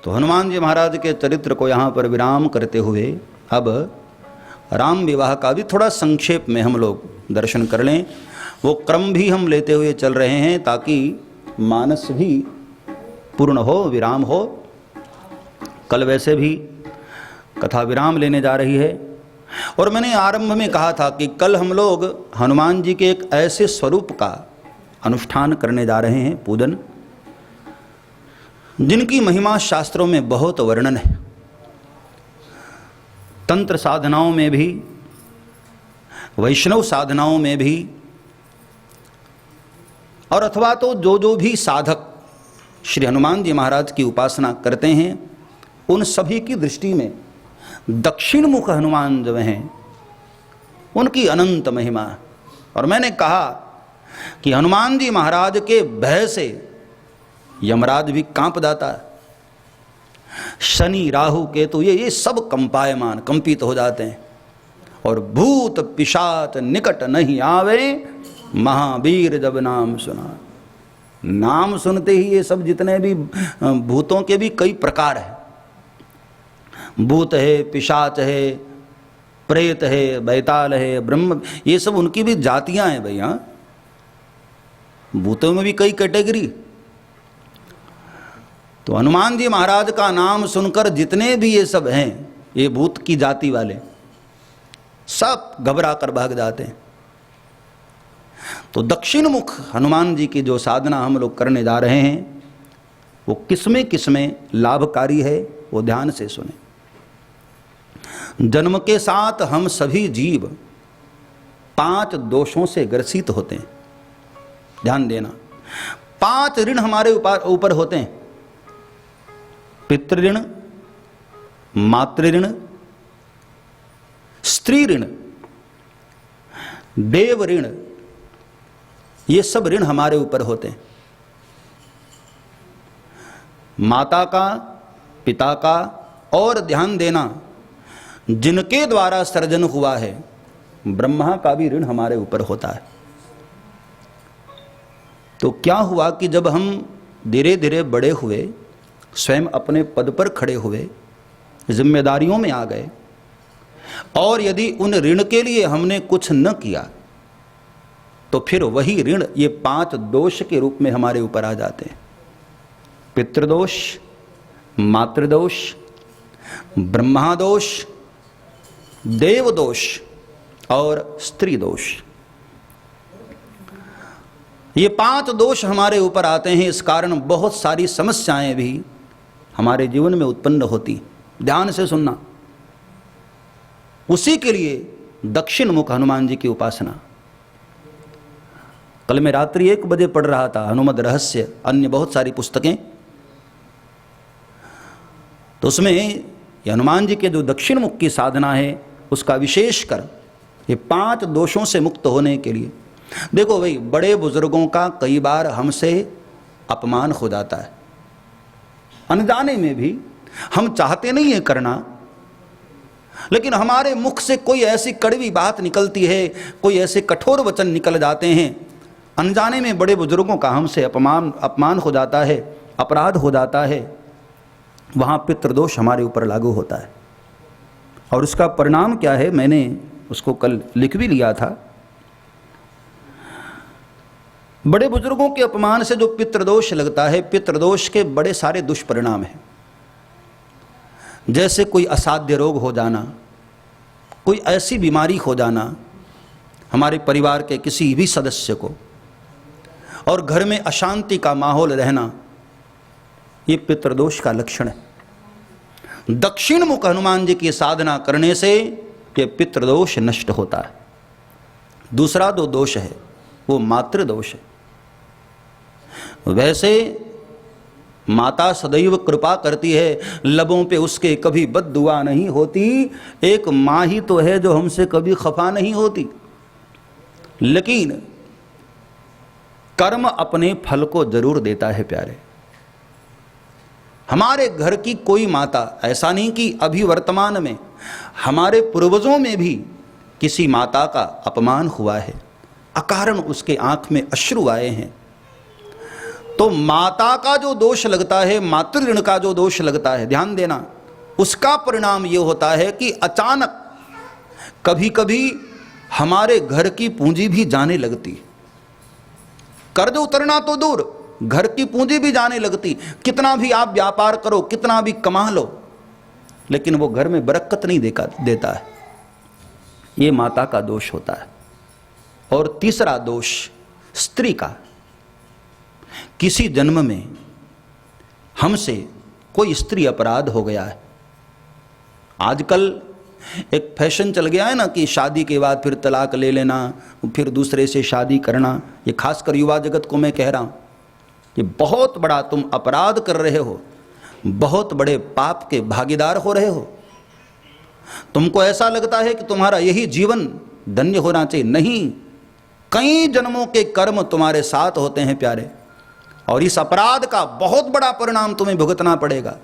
तो हनुमान जी महाराज के चरित्र को यहाँ पर विराम करते हुए अब राम विवाह का भी थोड़ा संक्षेप में हम लोग दर्शन कर लें। वो क्रम भी हम लेते हुए चल रहे हैं ताकि मानस भी पूर्ण हो, विराम हो। कल वैसे भी कथा विराम लेने जा रही है और मैंने आरंभ में कहा था कि कल हम लोग हनुमान जी के एक ऐसे स्वरूप का अनुष्ठान करने जा रहे हैं, पूजन, जिनकी महिमा शास्त्रों में बहुत वर्णन है। तंत्र साधनाओं में भी, वैष्णव साधनाओं में भी, और अथवा तो जो भी साधक श्री हनुमान जी महाराज की उपासना करते हैं उन सभी की दृष्टि में दक्षिण मुख हनुमान जो हैं उनकी अनंत महिमा। और मैंने कहा कि हनुमान जी महाराज के भय से यमराज भी कांप जाता है, शनि राहु केतु ये सब कंपायमान, कंपित हो जाते हैं। और भूत पिशाच निकट नहीं आवे, महावीर जब नाम सुना। नाम सुनते ही ये सब जितने भी भूतों के भी कई प्रकार हैं, भूत है, पिशाच है, प्रेत है, बैताल है, ब्रह्म, ये सब उनकी भी जातियां हैं भैया। भूतों में भी कई कैटेगरी। तो हनुमान जी महाराज का नाम सुनकर जितने भी ये सब हैं, ये भूत की जाति वाले, सब घबरा कर भाग जाते हैं। तो दक्षिण मुख हनुमान जी की जो साधना हम लोग करने जा रहे हैं वो किसमें लाभकारी है, वो ध्यान से सुने। जन्म के साथ हम सभी जीव 5 दोषों से ग्रसित होते हैं, ध्यान देना। 5 ऋण हमारे ऊपर होते हैं, पितृ ऋण, मातृ ऋण, स्त्री ऋण, देव ऋण, ये सब ऋण हमारे ऊपर होते हैं। माता का, पिता का, और ध्यान देना जिनके द्वारा सृजन हुआ है ब्रह्मा का भी ऋण हमारे ऊपर होता है। तो क्या हुआ कि जब हम धीरे धीरे बड़े हुए, स्वयं अपने पद पर खड़े हुए, जिम्मेदारियों में आ गए, और यदि उन ऋण के लिए हमने कुछ न किया तो फिर वही ऋण ये 5 दोष के रूप में हमारे ऊपर आ जाते हैं। पितृदोष, मातृदोष, ब्रह्मादोष, देवदोष और स्त्री दोष। ये 5 दोष हमारे ऊपर आते हैं। इस कारण बहुत सारी समस्याएं भी हमारे जीवन में उत्पन्न होती। ध्यान से सुनना। उसी के लिए दक्षिण मुख हनुमान जी की उपासना। कल मैं रात्रि 1 बजे पढ़ रहा था हनुमद रहस्य, अन्य बहुत सारी पुस्तकें, तो उसमें हनुमान जी के जो दक्षिण मुख की साधना है उसका विशेषकर ये 5 दोषों से मुक्त होने के लिए। देखो भाई, बड़े बुजुर्गों का कई बार हमसे अपमान हो जाता है, अनजाने में भी। हम चाहते नहीं है करना, लेकिन हमारे मुख से कोई ऐसी कड़वी बात निकलती है, कोई ऐसे कठोर वचन निकल जाते हैं, अनजाने में बड़े बुजुर्गों का हमसे अपमान हो जाता है, अपराध हो जाता है। वहाँ पितृदोष हमारे ऊपर लागू होता है। और उसका परिणाम क्या है, मैंने उसको कल लिख भी लिया था। बड़े बुजुर्गों के अपमान से जो पितृदोष लगता है, पितृदोष के बड़े सारे दुष्परिणाम हैं। जैसे कोई असाध्य रोग हो जाना, कोई ऐसी बीमारी हो जाना हमारे परिवार के किसी भी सदस्य को, और घर में अशांति का माहौल रहना, ये पितृदोष का लक्षण है। दक्षिण मुख हनुमान जी की साधना करने से ये पितृदोष नष्ट होता है। दूसरा जो दोष है वो मातृदोष है। वैसे माता सदैव कृपा करती है, लबों पे उसके कभी बद्दुआ नहीं होती। एक माँ ही तो है जो हमसे कभी खफा नहीं होती, लेकिन कर्म अपने फल को जरूर देता है प्यारे। हमारे घर की कोई माता, ऐसा नहीं कि अभी वर्तमान में, हमारे पूर्वजों में भी किसी माता का अपमान हुआ है, अकारण उसके आंख में अश्रु आए हैं, तो माता का जो दोष लगता है, मातृ ऋण का जो दोष लगता है, ध्यान देना, उसका परिणाम ये होता है कि अचानक कभी कभी हमारे घर की पूंजी भी जाने लगती। कर्ज उतरना तो दूर, घर की पूंजी भी जाने लगती। कितना भी आप व्यापार करो, कितना भी कमा लो, लेकिन वो घर में बरकत नहीं देता है। ये माता का दोष होता है। और तीसरा दोष स्त्री का। किसी जन्म में हमसे कोई स्त्री अपराध हो गया है। आजकल एक फैशन चल गया है ना कि शादी के बाद फिर तलाक ले लेना, फिर दूसरे से शादी करना। ये खासकर युवा जगत को मैं कह रहा हूँ, ये बहुत बड़ा तुम अपराध कर रहे हो, बहुत बड़े पाप के भागीदार हो रहे हो। तुमको ऐसा लगता है कि तुम्हारा यही जीवन धन्य होना चाहिए। नहीं, कई जन्मों के कर्म तुम्हारे साथ होते हैं प्यारे, और इस अपराध का बहुत बड़ा परिणाम तुम्हें भुगतना पड़ेगा।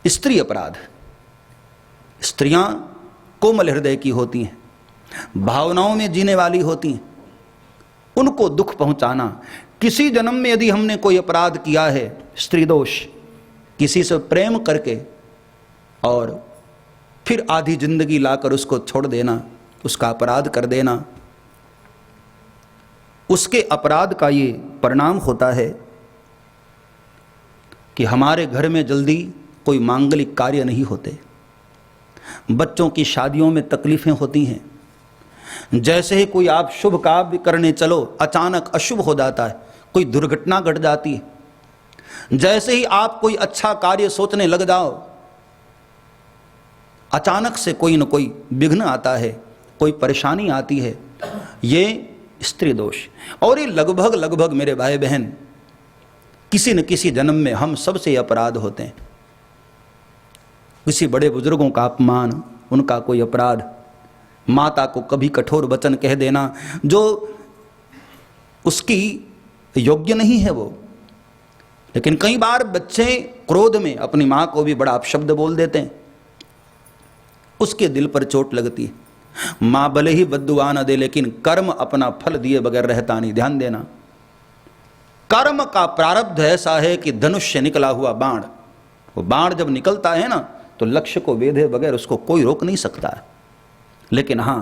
स्त्री अपराध। स्त्रियां कोमल हृदय की होती हैं, भावनाओं में जीने वाली होती हैं। उनको दुख पहुंचाना, किसी जन्म में यदि हमने कोई अपराध किया है, स्त्री दोष, किसी से प्रेम करके और फिर आधी जिंदगी लाकर उसको छोड़ देना, उसका अपराध कर देना, उसके अपराध का ये परिणाम होता है कि हमारे घर में जल्दी कोई मांगलिक कार्य नहीं होते, बच्चों की शादियों में तकलीफें होती हैं। जैसे ही कोई आप शुभ कार्य करने चलो, अचानक अशुभ हो जाता है, कोई दुर्घटना घट जाती है। जैसे ही आप कोई अच्छा कार्य सोचने लग जाओ, अचानक से कोई न कोई विघ्न आता है, कोई परेशानी आती है। ये स्त्री दोष। और ये लगभग मेरे भाई बहन किसी न किसी जन्म में हम सबसे अपराध होते हैं। किसी बड़े बुजुर्गों का अपमान, उनका कोई अपराध, माता को कभी कठोर वचन कह देना जो उसकी योग्य नहीं है वो। लेकिन कई बार बच्चे क्रोध में अपनी माँ को भी बड़ा अपशब्द बोल देते हैं, उसके दिल पर चोट लगती है। माँ भले ही बद्दुआ न दे, लेकिन कर्म अपना फल दिए बगैर रहता नहीं। ध्यान देना, कर्म का प्रारब्ध ऐसा है कि धनुष से निकला हुआ बाण, वो बाण जब निकलता है ना तो लक्ष्य को वेधे बगैर उसको कोई रोक नहीं सकता है। लेकिन हां,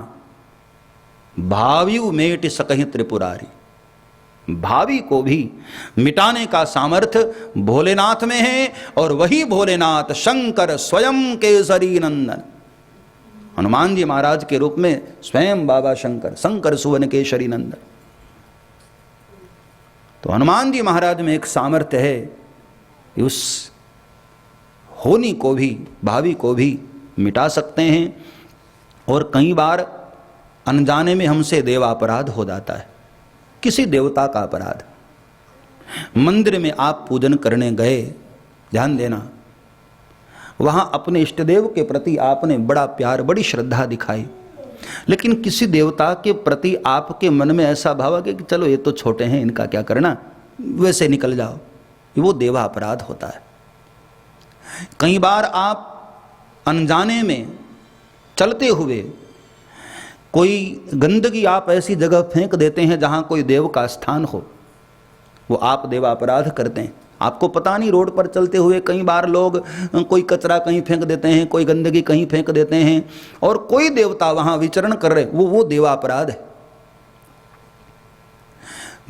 भावी मेट सकहि त्रिपुरारी, भावी को भी मिटाने का सामर्थ्य भोलेनाथ में है। और वही भोलेनाथ शंकर स्वयं केसरी नंदन, हनुमान जी महाराज के रूप में स्वयं बाबा शंकर, शंकर सुवन केशरी नंदन। तो हनुमान जी महाराज में एक सामर्थ्य है कि उस होनी को भी, भावी को भी मिटा सकते हैं। और कई बार अनजाने में हमसे देवापराध हो जाता है, किसी देवता का अपराध। मंदिर में आप पूजन करने गए, ध्यान देना, वहां अपने इष्ट देव के प्रति आपने बड़ा प्यार, बड़ी श्रद्धा दिखाई, लेकिन किसी देवता के प्रति आपके मन में ऐसा भाव है कि चलो ये तो छोटे हैं, इनका क्या करना, वैसे निकल जाओ, वो देवा अपराध होता है। कई बार आप अनजाने में चलते हुए कोई गंदगी आप ऐसी जगह फेंक देते हैं जहां कोई देव का स्थान हो, वो आप देवा अपराध करते हैं। आपको पता नहीं, रोड पर चलते हुए कई बार लोग कोई कचरा कहीं फेंक देते हैं, कोई गंदगी कहीं फेंक देते हैं, और कोई देवता वहां विचरण कर रहे, वो देवा अपराध है।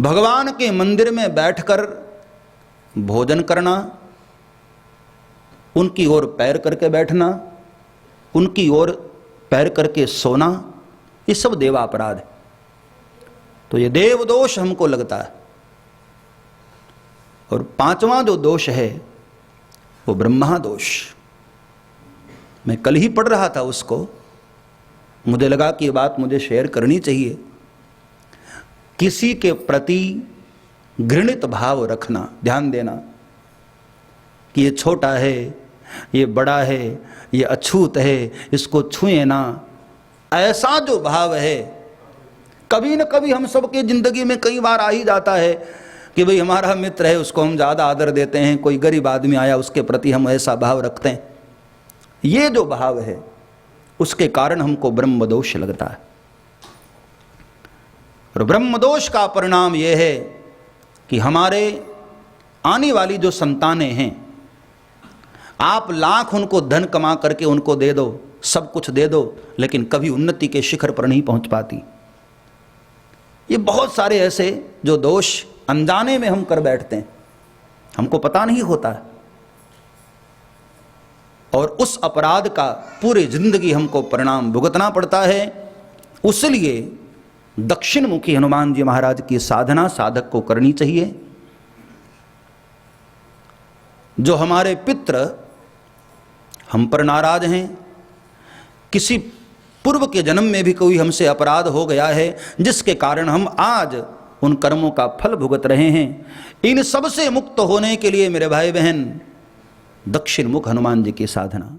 भगवान के मंदिर में बैठकर भोजन करना, उनकी ओर पैर करके बैठना, उनकी ओर पैर करके सोना, ये सब देवा अपराध है। तो ये देव दोष हमको लगता है। और पांचवा जो दोष है वो ब्रह्मा दोष। मैं कल ही पढ़ रहा था उसको, मुझे लगा कि ये बात मुझे शेयर करनी चाहिए। किसी के प्रति घृणित भाव रखना, ध्यान देना, कि ये छोटा है, ये बड़ा है, ये अछूत है, इसको छुए ना, ऐसा जो भाव है कभी न कभी हम सबके जिंदगी में कई बार आ ही जाता है कि भाई हमारा मित्र है, उसको हम ज़्यादा आदर देते हैं, कोई गरीब आदमी आया उसके प्रति हम ऐसा भाव रखते हैं। ये जो भाव है उसके कारण हमको ब्रह्मदोष लगता है। और ब्रह्मदोष का परिणाम यह है कि हमारे आने वाली जो संतानें हैं, आप लाख उनको धन कमा करके उनको दे दो, सब कुछ दे दो, लेकिन कभी उन्नति के शिखर पर नहीं पहुंच पाती। ये बहुत सारे ऐसे जो दोष अनजाने में हम कर बैठते हैं, हमको पता नहीं होता है, और उस अपराध का पूरी जिंदगी हमको परिणाम भुगतना पड़ता है। उसलिए दक्षिण मुखी हनुमान जी महाराज की साधना साधक को करनी चाहिए। जो हमारे पितृ हम पर नाराज हैं, किसी पूर्व के जन्म में भी कोई हमसे अपराध हो गया है जिसके कारण हम आज उन कर्मों का फल भुगत रहे हैं, इन सब से मुक्त होने के लिए मेरे भाई बहन दक्षिण मुख हनुमान जी की साधना